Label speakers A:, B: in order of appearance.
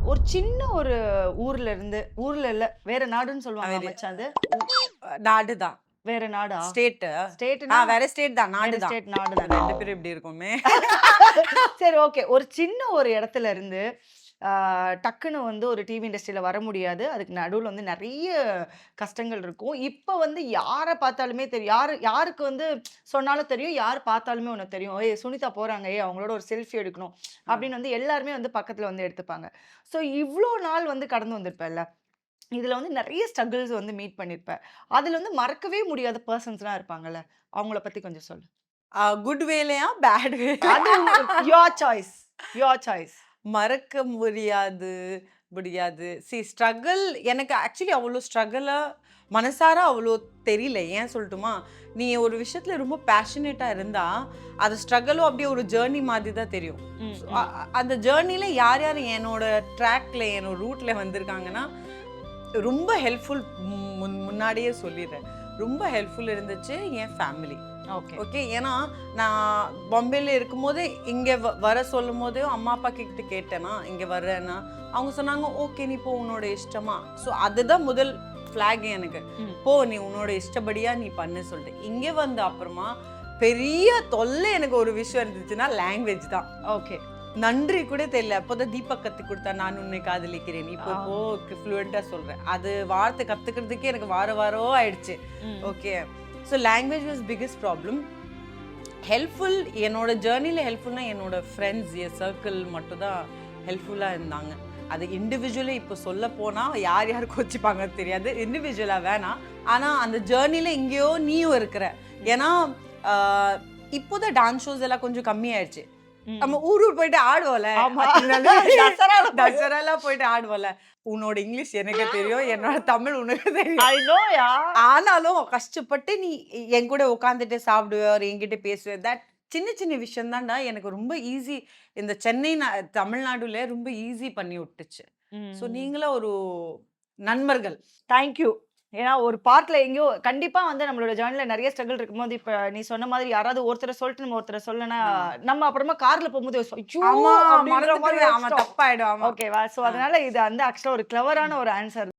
A: ஒரு சின்ன ஒரு ஊர்ல இல்ல, வேற நாடுன்னு சொல்லுவாங்க
B: வேற
A: மச்சான் அது.
B: நாடு தான்.
A: வேற நாடா?
B: ஸ்டேட்டு.
A: ஸ்டேட்னா
B: வேற ஸ்டேட் தான்.
A: வேற
B: நாடு தான்.
A: ஸ்டேட் நாடு தானே.
B: 2 பேரும் இப்படி இருக்கோமே.
A: சரி ஓகே. ஒரு சின்ன ஒரு இடத்துல இருந்து ஆ டக்குனு வந்து ஒரு டிவி இண்டஸ்ட்ரியில வர முடியாது. அதுக்கு நடுவுல வந்து நெறைய கஷ்டங்கள் இருக்கும். இப்ப வந்து யார பார்த்தாலுமே தெரியும். யாருக்கு வந்து சொன்னாலும் தெரியும். யார் பார்த்தாலுமே உனக்கு தெரியும். "ஏய் சுனிதா போறாங்க. ஏய் அவங்களோட ஒரு செல்ஃபி எடுக்கணும்."
B: ஆ.
A: அப்படின்னு வந்து எல்லாருமே வந்து பக்கத்துல வந்து எடுத்துப்பாங்க. ஸோ இவ்ளோ நாள் வந்து கடந்து வந்திருப்பல்ல. இதுல வந்து நெறைய ஸ்ட்ரகிள்ஸ் வந்து மீட் பண்ணியிருப்ப. அதுல வந்து மறக்கவே முடியாத பெர்சன்ஸ்லாம் இருப்பாங்கல்ல. அவங்கள பத்தி கொஞ்சம் சொல்லு.
B: குட் வேலயா? பேட் வேலயா?
A: அது யுவர் சாய்ஸ். Your choice.
B: மறக்க முடியாது, முடியாது. ஸ்ட்ரகிள் எனக்கு ஆக்சுவலி அவ்ளோ ஸ்ட்ரகிளா மனசார அவ்ளோ தெரியல. ஏன் சொல்லட்டுமா? நீ ஒரு விஷயத்துல ரொம்ப பேஷனேட்டா இருந்தா, அது ஸ்ட்ரகிளும் அப்படியே ஒரு ஜர்னி மாதிரி தான் தெரியும்.
A: ம்,
B: ஸோ
A: ம்.
B: அந்த ஜர்னில யார் யார் என்னோட ட்ராக்ல, என்னோட ரூட்ல வந்திருக்காங்கன்னா, ரொம்ப ஹெல்ப்ஃபுல் முன்னாடியே சொல்லிடுறேன். ரொம்ப ஹெல்ப்ஃபுல் இருந்துச்சு என் ஃபேமிலி.
A: ஓகே.
B: ஓகே. ஏன்னா, நான் பாம்பேல இருக்கும்போது, இங்க வர சொல்லும்போது அம்மா, அப்பா கிட்ட கேட்டேனா, இங்க வர்றேன்னா, அவங்க சொன்னாங்க, "ஓகே நீ போ உன்னோட இஷ்டமா." ஸோ அதுதான் முதல் ஃபிளாக் எனக்கு.
A: ம்.
B: "போ நீ உன்னோட இஷ்டப்படியா நீ பண்ணு" சொல்லிட்டு. இங்க வந்த அப்புறமா பெரிய தொல்லை எனக்கு ஒரு விஷயம் இருந்துச்சுன்னா, லாங்குவேஜ் தான்.
A: ஓகே.
B: நன்றி கூட தெரியல. அப்போதான் தீபக் கத்துக் குடுத்தா, "நான் உன்னை காதலிக்கிறேன்." இப்போ
A: ஆ.
B: ஃப்ளூயன்ட்டா சொல்றேன். அது வார்த்தை கத்துக்கிறதுக்கே எனக்கு வாரம் ஆயிடுச்சு.
A: ம்.
B: Okay. So language was biggest problem. Helpful என்னோட ஜர்னில ஹெல்ப்ஃபுல்னா என்னோட ஃப்ரெண்ட்ஸ், என் சர்க்கிள் மட்டும் தான் ஹெல்ப்ஃபுல்லா இருந்தாங்க. அது இண்டிவிஜுவலி இப்போ சொல்லப்போனா யார் யார் கோச்சிப்பாங்கன்னு தெரியாது. இண்டிவிஜுவலா வேணாம். ஆனா அந்த ஜர்னில எங்கேயோ நீயும் இருக்கிற. ஏன்னா, ஆ இப்போதான் டான்ஸ் ஷோஸ் எல்லாம் கொஞ்சம் கம்மியாயிடுச்சு. நம்ம
A: ம்.
B: ஊர் போயிட்டு ஆடுவோம்ல.
A: ஆமா. தசரால
B: தசராலாம் போயிட்டு ஆடுவோம்ல. உன்னோட இங்கிலீஷ் எனக்கு தெரியும். என்னோட தமிழ் உனக்கு தெரியும்.
A: ஐ நோ யா.
B: ஆனாலும் கஷ்டப்பட்டு நீ என் கூட உட்காந்துட்டு சாப்பிடுவ, ஒரு என்கிட்ட பேசுவ. சின்ன சின்ன விஷயம் தான்டா எனக்கு ரொம்ப ஈஸி. இந்த சென்னை தமிழ்நாடுல ரொம்ப ஈஸி பண்ணி விட்டுச்சு. ஸோ
A: ம்.
B: நீங்களும் ஒரு நண்பர்கள்.
A: Thank you. ஏன்னா ஒரு பார்ட்ல எங்கேயோ கண்டிப்பா வந்து நம்மளோட ஜர்னில நெறைய ஸ்ட்ரகிள் இருக்கும்போது, இப்ப நீ சொன்ன மாதிரி யாராவது ஒருத்தர சொல்லிட்டு நம்ம ஒருத்தர சொல்லனா,
B: ஆ.
A: நம்ம அப்புறமா கார்ல போம்போது ஐயோ!
B: ஆமா
A: அப்படின்ற மாரி
B: மறந்துட்டுருவேன். ஆமா
A: யோசிச்சிட்டோம்.
B: தப்பாயிடும். ஆமா.
A: ஓகேவா? சோ
B: ஆ.
A: அதனால இது வந்து ஆக்சுவலா ஒரு கிளவரான ஒரு ஆன்சர்